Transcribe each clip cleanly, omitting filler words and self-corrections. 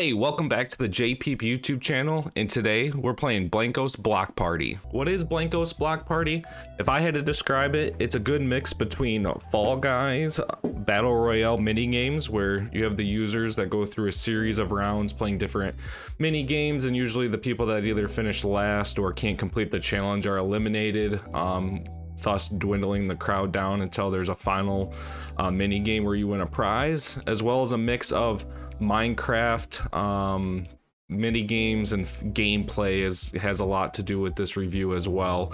Hey, welcome back to the JPeep YouTube channel, and today we're playing Blankos Block Party. What is Blankos Block Party? If I had to describe it, it's a good mix between Fall Guys, Battle Royale mini games, where you have the users that go through a series of rounds playing different mini games, and usually the people that either finish last or can't complete the challenge are eliminated, thus dwindling the crowd down until there's a final mini game where you win a prize, as well as a mix of Minecraft mini games and gameplay has a lot to do with this review as well.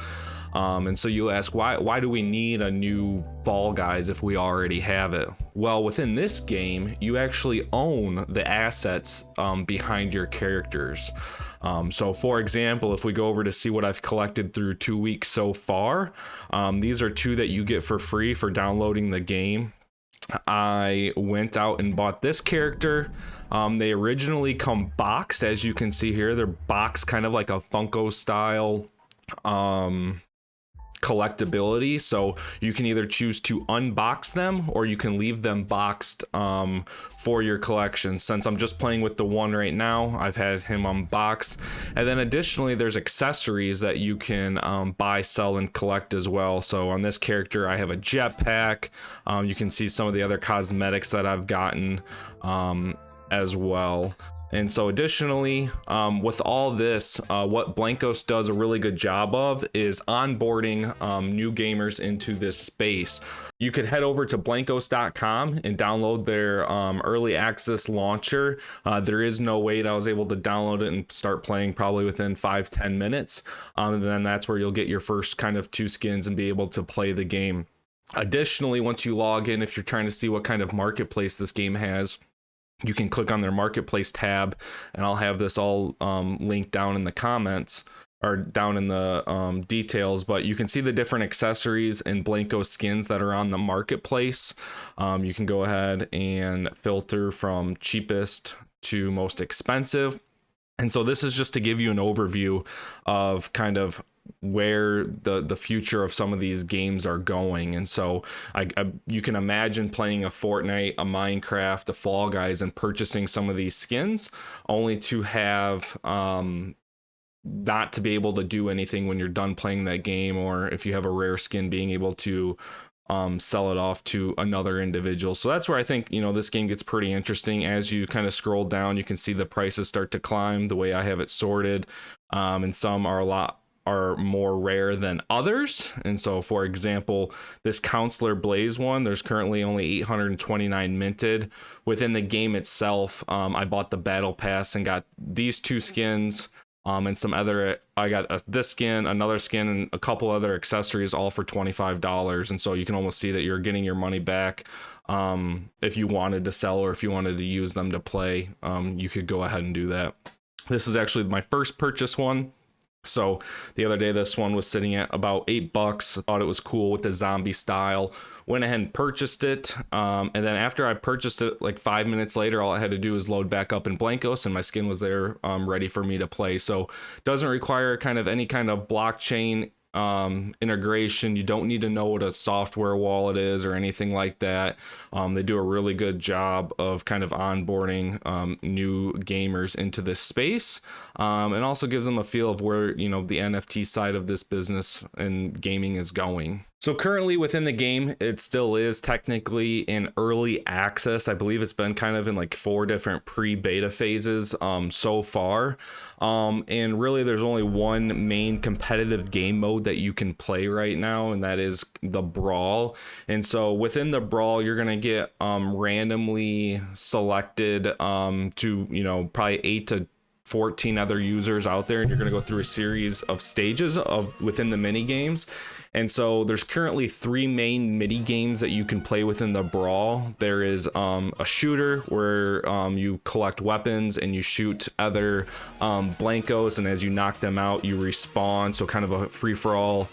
And so you ask, why do we need a new Fall Guys if we already have it? Well, within this game, you actually own the assets behind your characters. So for example, if we go over to see what I've collected through 2 weeks so far, these are two that you get for free for downloading the game. I went out and bought this character. They originally come boxed, as you can see here. They're boxed kind of like a Funko style collectability, so you can either choose to unbox them or you can leave them boxed for your collection. Since I'm just playing with the one right now, I've had him unboxed. And then additionally, there's accessories that you can buy, sell, and collect as well. So on this character, I have a jetpack. You can see some of the other cosmetics that I've gotten as well. And so additionally, with all this, what Blankos does a really good job of is onboarding new gamers into this space. You could head over to blankos.com and download their early access launcher. There is no wait. I was able to download it and start playing probably within 5-10 minutes. And then that's where you'll get your first kind of 2 skins and be able to play the game. Additionally, once you log in, if you're trying to see what kind of marketplace this game has, you can click on their marketplace tab, and I'll have this all linked down in the comments or down in the details, but you can see the different accessories and Blankos skins that are on the marketplace. You can go ahead and filter from cheapest to most expensive. And so this is just to give you an overview of kind of where the future of some of these games are going. And so you can imagine playing a Fortnite, a Minecraft, a Fall Guys, and purchasing some of these skins only to have not to be able to do anything when you're done playing that game, or if you have a rare skin, being able to sell it off to another individual. So that's where I think, you know, this game gets pretty interesting. As you kind of scroll down, you can see the prices start to climb the way I have it sorted, and some are more rare than others. And so for example, this Counselor Blaze one, there's currently only 829 minted. Within the game itself, I bought the battle pass and got these 2 skins, and some other, I got this skin, another skin, and a couple other accessories, all for $25. And so you can almost see that you're getting your money back. If you wanted to sell or if you wanted to use them to play, you could go ahead and do that. This is actually my first purchase one. So the other day, this one was sitting at about $8. I thought it was cool with the zombie style. Went ahead and purchased it. And then after I purchased it, like 5 minutes later, all I had to do was load back up in Blankos, and my skin was there ready for me to play. So doesn't require kind of any kind of blockchain integration. You don't need to know what a software wallet is or anything like that. They do a really good job of kind of onboarding new gamers into this space, and also gives them a feel of where, you know, the NFT side of this business and gaming is going. So currently within the game, it still is technically in early access. I believe it's been kind of in like 4 different pre-beta phases so far. And really there's only one main competitive game mode that you can play right now, and that is the Brawl. And so within the Brawl, you're going to get randomly selected to, you know, probably 8 to 14 other users out there, and you're going to go through a series of stages of within the mini games. And so there's currently 3 main mini games that you can play within the Brawl. There is a shooter where you collect weapons and you shoot other Blankos, and as you knock them out, you respawn. So kind of a free-for-all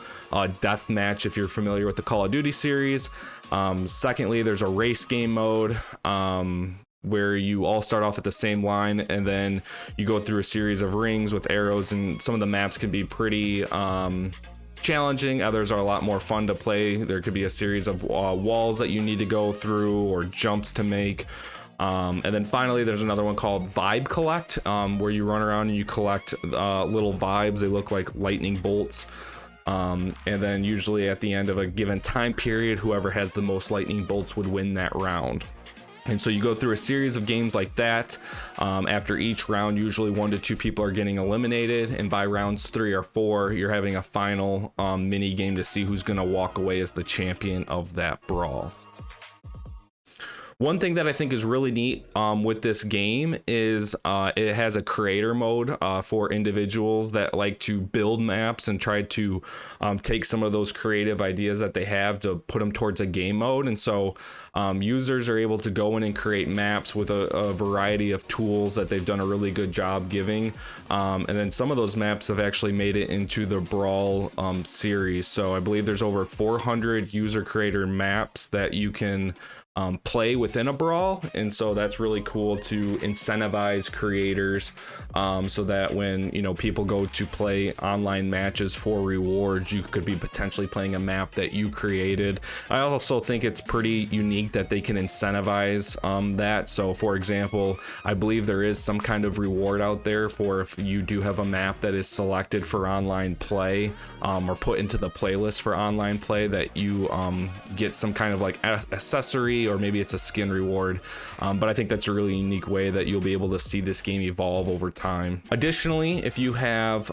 death match if you're familiar with the Call of Duty series. Secondly, there's a race game mode where you all start off at the same line, and then you go through a series of rings with arrows, and some of the maps can be pretty challenging. Others are a lot more fun to play. There could be a series of walls that you need to go through or jumps to make. And then finally, there's another one called Vibe Collect, where you run around and you collect little vibes. They look like lightning bolts. And then usually at the end of a given time period, whoever has the most lightning bolts would win that round. And so you go through a series of games like that. After each round, usually 1 to 2 people are getting eliminated, and by rounds 3 or 4, you're having a final mini game to see who's going to walk away as the champion of that brawl. One thing that I think is really neat with this game is it has a creator mode for individuals that like to build maps and try to take some of those creative ideas that they have to put them towards a game mode. And so users are able to go in and create maps with a variety of tools that they've done a really good job giving. And then some of those maps have actually made it into the Brawl series. So I believe there's over 400 user creator maps that you can play within a brawl, and so that's really cool to incentivize creators, so that when people go to play online matches for rewards, you could be potentially playing a map that you created. I also think it's pretty unique that they can incentivize that. So for example, I believe there is some kind of reward out there for if you do have a map that is selected for online play, or put into the playlist for online play, that you get some kind of like accessory, or maybe it's a skin reward. But I think that's a really unique way that you'll be able to see this game evolve over time. Additionally, if you have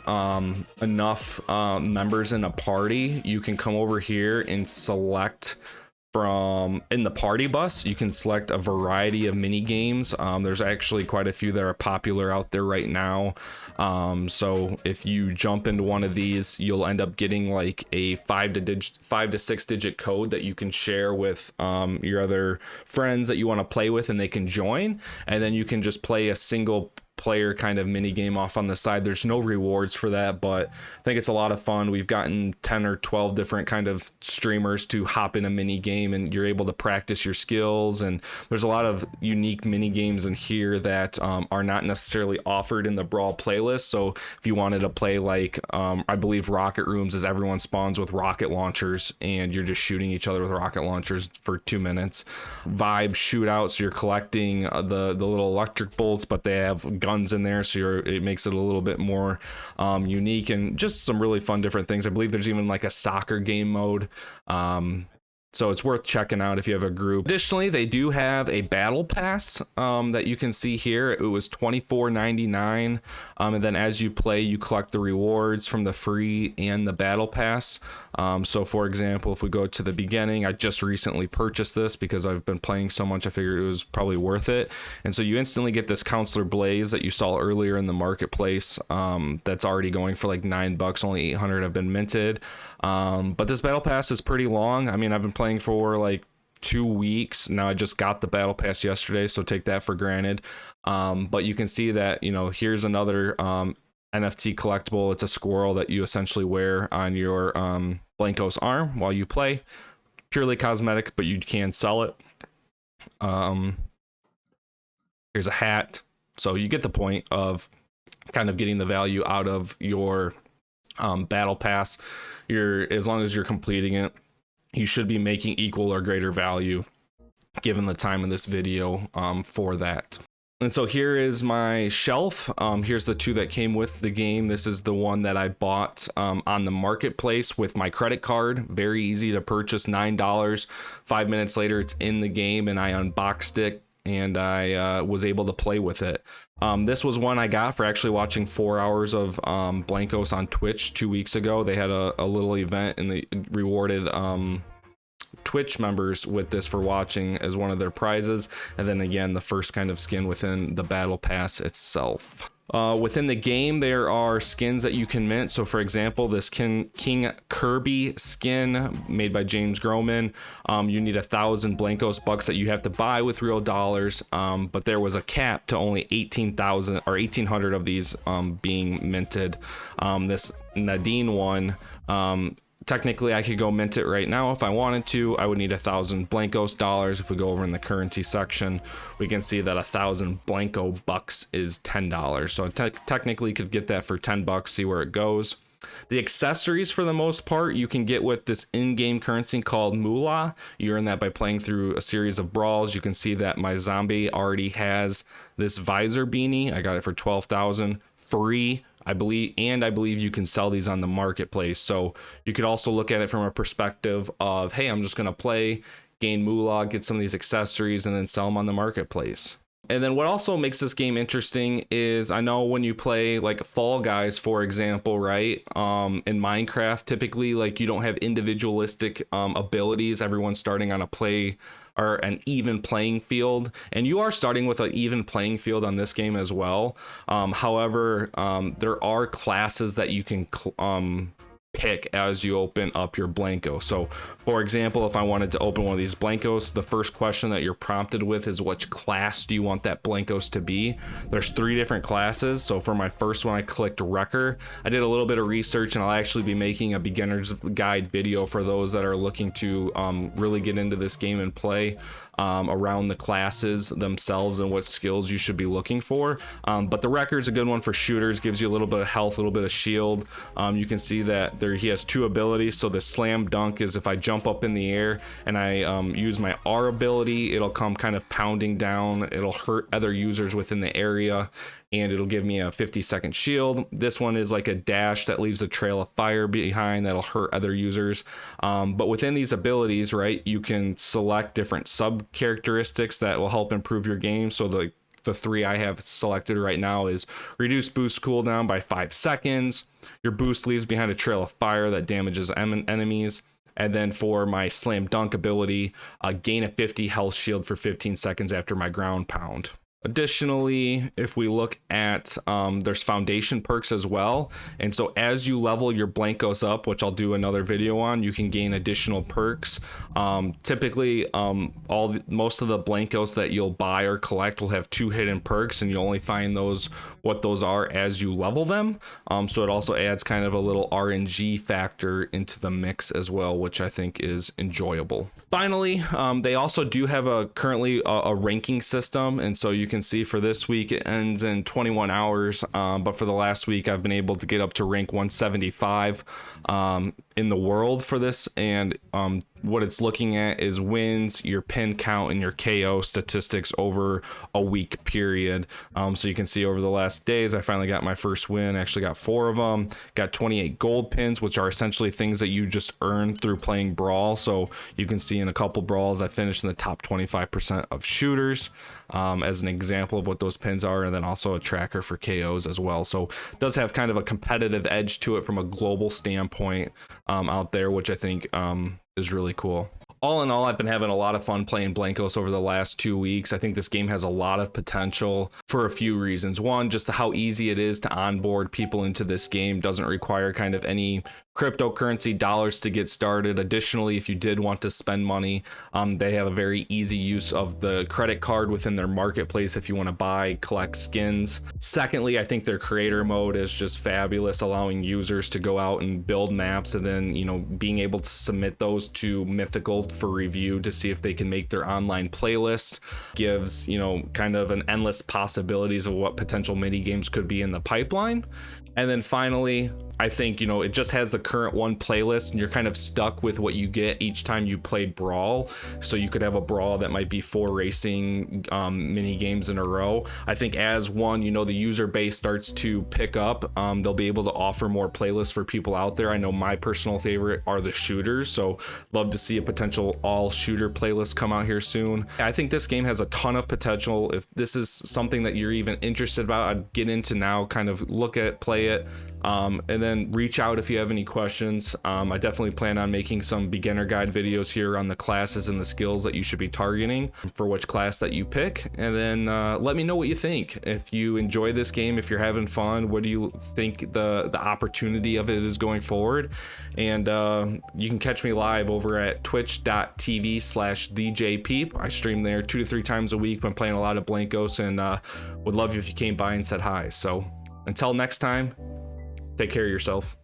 enough members in a party, you can come over here and select from in the party bus. You can select a variety of mini games. There's actually quite a few that are popular out there right now. So if you jump into one of these, you'll end up getting like a 5 to 6 digit code that you can share with your other friends that you want to play with, and they can join, and then you can just play a single player kind of mini game off on the side. There's no rewards for that, but I think it's a lot of fun. We've gotten 10 or 12 different kind of streamers to hop in a mini game, and you're able to practice your skills. And there's a lot of unique mini games in here that are not necessarily offered in the Brawl playlist. So if you wanted to play like I believe Rocket Rooms, is everyone spawns with rocket launchers and you're just shooting each other with rocket launchers for 2 minutes. Vibe Shootout, so you're collecting the little electric bolts, but they have guns in there, so it makes it a little bit more unique, and just some really fun different things. I believe there's even like a soccer game mode. So it's worth checking out if you have a group. Additionally, they do have a battle pass that you can see here. It was $24.99, and then as you play, you collect the rewards from the free and the battle pass. So for example, if we go to the beginning, I just recently purchased this because I've been playing so much, I figured it was probably worth it. And so you instantly get this Counselor Blaze that you saw earlier in the marketplace, that's already going for like $9. Only 800 have been minted. But this battle pass is pretty long. I mean, I've been playing for like 2 weeks now. I just got the battle pass yesterday, so take that for granted. But you can see that, here's another NFT collectible. It's a squirrel that you essentially wear on your Blankos arm while you play. Purely cosmetic, but you can sell it. Here's a hat. So you get the point of kind of getting the value out of your battle pass. As long as you're completing it, you should be making equal or greater value given the time in this video for that. And so here is my shelf. Here's the 2 that came with the game. This is the one that I bought on the marketplace with my credit card. Very easy to purchase, $9. 5 minutes later, it's in the game, and I unboxed it, and I was able to play with it. This was one I got for actually watching 4 hours of Blankos on Twitch 2 weeks ago. They had a little event, and they rewarded Twitch members with this for watching as one of their prizes. And then again, the first kind of skin within the battle pass itself. Within the game, there are skins that you can mint. So for example, this King Kirby skin made by James Groman, you need 1,000 Blankos bucks that you have to buy with real dollars. But there was a cap to only 18,000 or 1,800 of these being minted. This Nadine one, technically I could go mint it right now if I wanted to. I would need 1,000 Blankos dollars. If we go over in the currency section, we can see that 1,000 Blanko bucks is $10. So I technically could get that for $10, see where it goes. The accessories, for the most part, you can get with this in-game currency called moolah. You earn that by playing through a series of brawls. You can see that my zombie already has this visor beanie. I got it for 12,000 free, I believe, and I believe you can sell these on the marketplace. So you could also look at it from a perspective of, hey, I'm just gonna play, gain moolah, get some of these accessories, and then sell them on the marketplace. And then what also makes this game interesting is, I know when you play like Fall Guys, for example, right? In Minecraft, typically, like, you don't have individualistic abilities. Everyone's starting on an even playing field, and you are starting with an even playing field on this game as well. However, there are classes that you can pick as you open up your Blanko. So for example, if I wanted to open one of these Blankos, the first question that you're prompted with is, which class do you want that Blankos to be? There's 3 different classes. So for my first one, I clicked Wrecker. I did a little bit of research, and I'll actually be making a beginner's guide video for those that are looking to really get into this game and play around the classes themselves and what skills you should be looking for. But the Wrecker is a good one for shooters, gives you a little bit of health, a little bit of shield. You can see that he has 2 abilities. So the slam dunk is if I jump up in the air and I use my R ability, it'll come kind of pounding down. It'll hurt other users within the area, and it'll give me a 50-second shield. This one is like a dash that leaves a trail of fire behind that'll hurt other users. But within these abilities, right, you can select different sub characteristics that will help improve your game. So the 3 I have selected right now is reduce boost cooldown by 5 seconds. Your boost leaves behind a trail of fire that damages enemies. And then for my slam dunk ability, gain a 50 health shield for 15 seconds after my ground pound. Additionally, if we look at, there's foundation perks as well. And so as you level your Blankos up, which I'll do another video on, you can gain additional perks. Typically, most of the Blankos that you'll buy or collect will have 2 hidden perks, and you only find what those are as you level them. So it also adds kind of a little RNG factor into the mix as well, which I think is enjoyable. Finally, they also do have currently a ranking system, and so you can see for this week it ends in 21 hours, but for the last week I've been able to get up to rank 175 in the world for this. And what it's looking at is wins, your pin count, and your KO statistics over a week period. So you can see over the last days I finally got my first win. I actually got 4 of them, got 28 gold pins, which are essentially things that you just earn through playing Brawl. So you can see in a couple brawls I finished in the top 25% of shooters, as an example of what those pins are, and then also a tracker for KOs as well. So it does have kind of a competitive edge to it from a global standpoint out there, which I think is really cool. All in all, I've been having a lot of fun playing Blankos over the last 2 weeks. I think this game has a lot of potential for a few reasons. One, just how easy it is to onboard people into this game. Doesn't require kind of any cryptocurrency dollars to get started. Additionally, if you did want to spend money, they have a very easy use of the credit card within their marketplace if you want to buy, collect skins. Secondly, I think their creator mode is just fabulous, allowing users to go out and build maps, and then, you know, being able to submit those to Mythical for review to see if they can make their online playlist. Gives, you know, kind of an endless possibilities of what potential mini games could be in the pipeline. And then finally, I think, you know, it just has the current one playlist, and you're kind of stuck with what you get each time you play Brawl. So you could have a Brawl that might be 4 racing mini games in a row. I think as one, you know, the user base starts to pick up, they'll be able to offer more playlists for people out there. I know my personal favorite are the shooters, so love to see a potential all shooter playlist come out here soon. I think this game has a ton of potential. If this is something that you're even interested about, I'd get into now, kind of look at, play it, and then reach out if you have any questions. I definitely plan on making some beginner guide videos here on the classes and the skills that you should be targeting for which class that you pick. And then let me know what you think. If you enjoy this game, if you're having fun, what do you think the opportunity of it is going forward? And you can catch me live over at twitch.tv/thejpeep. I stream there 2 to 3 times a week. I'm playing a lot of Blankos, and would love you if you came by and said hi. So until next time, take care of yourself.